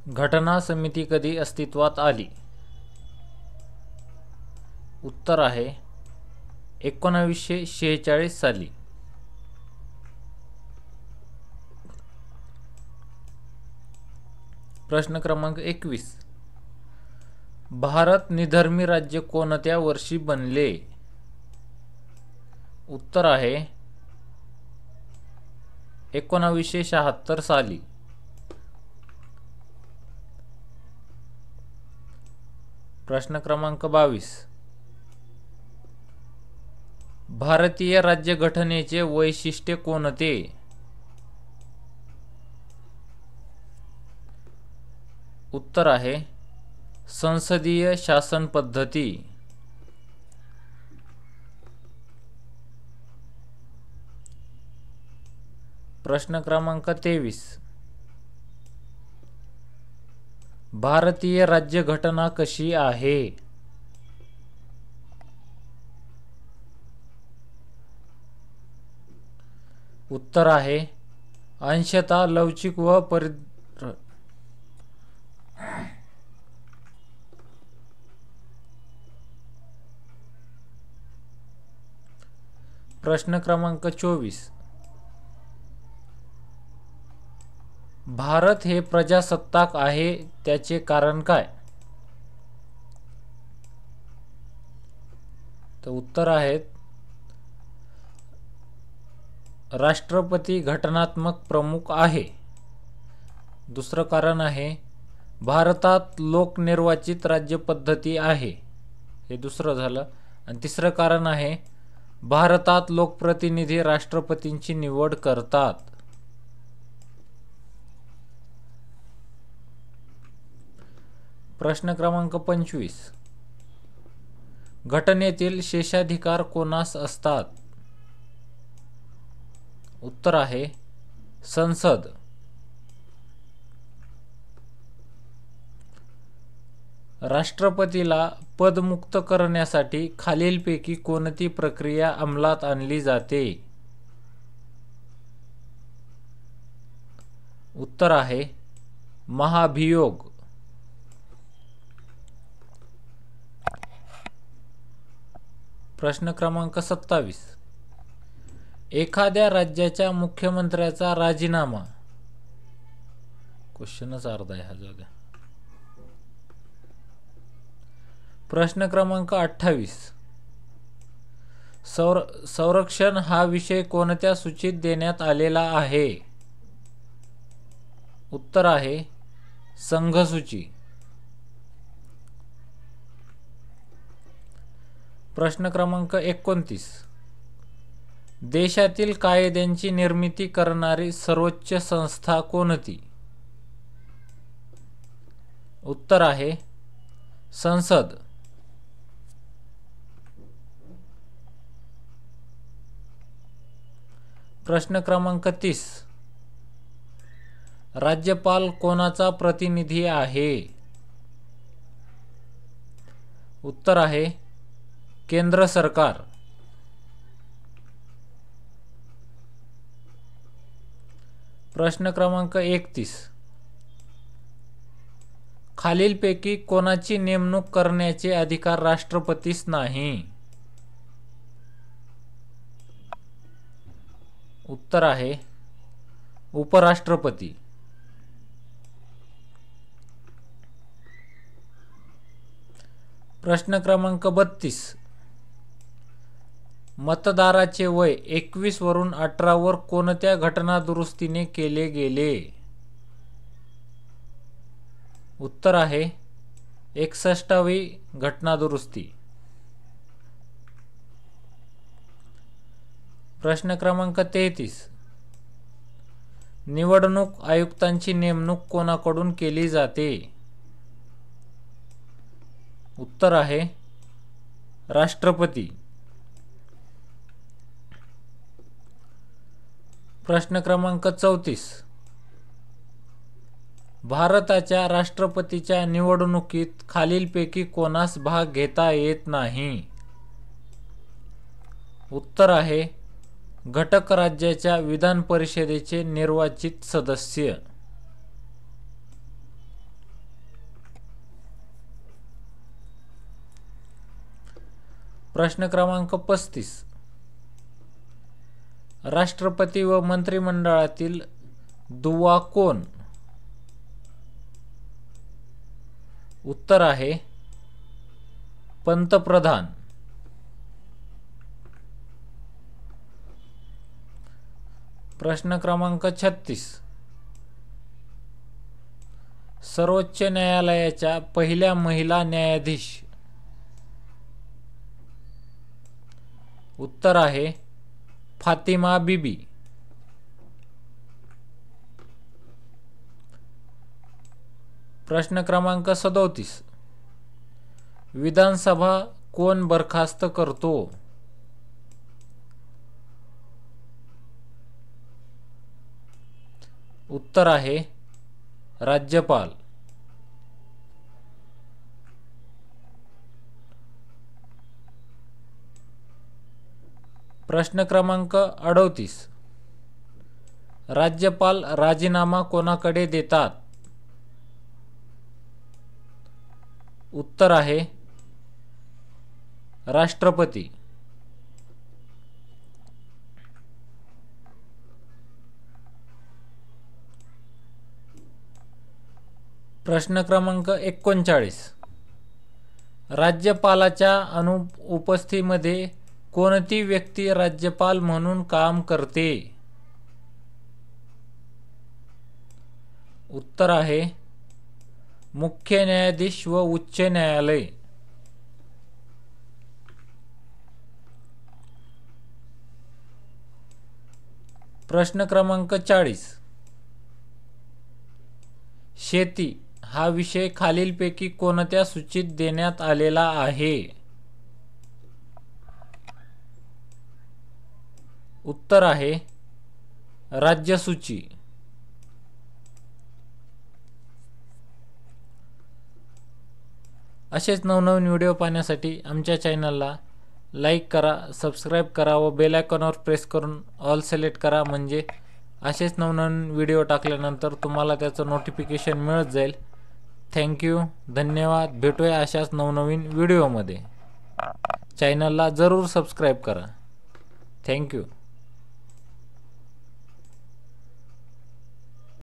घटना समिती कधी अस्तित्वात आली? उत्तर आहे 1946 साली. प्रश्न क्रमांक 21. भारत निधर्मी राज्य कोणत्या वर्षी बनले? उत्तर आहे 1976 साली. प्रश्न क्रमांक 22. भारतीय राज्यघटनेचे वैशिष्ट्य कोणते? उत्तर आहे संसदीय शासन पद्धती. प्रश्न क्रमांक 23. भारतीय राज्यघटना कशी आहे? उत्तर आहे अंशतः लवचिक व प्रश्न क्रमांक 24. भारत हे प्रजासत्ताक आहे त्याचे कारण काय? तर उत्तर आहेत राष्ट्रपती घटनात्मक प्रमुख आहे. दुसरं कारण आहे भारतात लोकनिर्वाचित राज्यपद्धती आहे. हे दुसरं झालं. आणि तिसरं कारण आहे भारतात लोकप्रतिनिधी राष्ट्रपतींची निवड करतात. प्रश्न क्रमांक 25. घटनेतील शेषाधिकार कोणास असतात? उत्तर आहे संसद. राष्ट्रपतीला पदमुक्त करण्यासाठी खालीलपैकी कोणती प्रक्रिया अंमलात आणली जाते? उत्तर आहे महाभियोग. प्रश्न क्रमांक 27. एखाद्या राज्याच्या मुख्यमंत्र्याचा राजीनामा. क्वेश्चनच अर्धा आहे हा जागा. प्रश्न क्रमांक 28. संरक्षण हा विषय कोणत्या सूचीत देण्यात आलेला आहे? उत्तर आहे संघसूची. प्रश्न क्रमांक 29. देशातील कायद्यांची निर्मिती करणारी सर्वोच्च संस्था कोणती? उत्तर आहे संसद. प्रश्न क्रमांक 30. राज्यपाल कोणाचा प्रतिनिधी आहे? उत्तर आहे केंद्र सरकार. प्रश्न क्रमांक 31. खालीलपैकी कोणाची नेमणूक करण्याचे अधिकार राष्ट्रपतीस नाही? उत्तर आहे उपराष्ट्रपती. प्रश्न क्रमांक 32. मतदाराचे वय 21 वरून 18 वर कोणत्या घटनादुरुस्तीने केले गेले? उत्तर आहे 61वी घटनादुरुस्ती. प्रश्न क्रमांक 33. निवडणूक आयुक्तांची नेमणूक कोणाकडून केली जाते? उत्तर आहे राष्ट्रपती. प्रश्न क्रमांक 34. भारताच्या राष्ट्रपतीच्या निवडणुकीत खालीलपैकी कोणास भाग घेता येत नाही? उत्तर आहे घटक राज्याच्या विधान परिषदेचे निर्वाचित सदस्य. प्रश्न क्रमांक 35. राष्ट्रपती व मंत्रिमंडळातील दुवा कोण? उत्तर आहे पंतप्रधान. प्रश्न क्रमांक 36. सर्वोच्च न्यायालयाच्या पहिल्या महिला न्यायाधीश. उत्तर आहे फातिमा बीबी. प्रश्न क्रमांक 37. विधानसभा कोण बरखास्त करतो? उत्तर आहे राज्यपाल. प्रश्न क्रमांक 38. राज्यपाल राजीनामा कोणाकडे देतात? उत्तर आहे राष्ट्रपती. प्रश्न क्रमांक 39. राज्यपालाच्या अनुपस्थितीमध्ये कोणती व्यक्ती राज्यपाल म्हणून काम करते? उत्तर आहे मुख्य न्यायाधीश व उच्च न्यायालय. प्रश्न क्रमांक 40. शेती हा विषय खालीलपैकी कोणत्या सूचीत देण्यात आलेला आहे? उत्तर आहे राज्यसूची. असेच नवनवीन व्हिडिओ पाहण्यासाठी आमच्या चॅनलला लाईक करा, सबस्क्राईब करा व बेल आयकॉनवर प्रेस करून ऑल सिलेक्ट करा, म्हणजे असेच नवनवीन व्हिडिओ टाकल्यानंतर तुम्हाला त्याचं नोटिफिकेशन मिळत जाईल. थँक्यू, धन्यवाद. भेटूया अशाच नवनवीन व्हिडिओमध्ये. चॅनलला जरूर सबस्क्राईब करा. थँक्यू.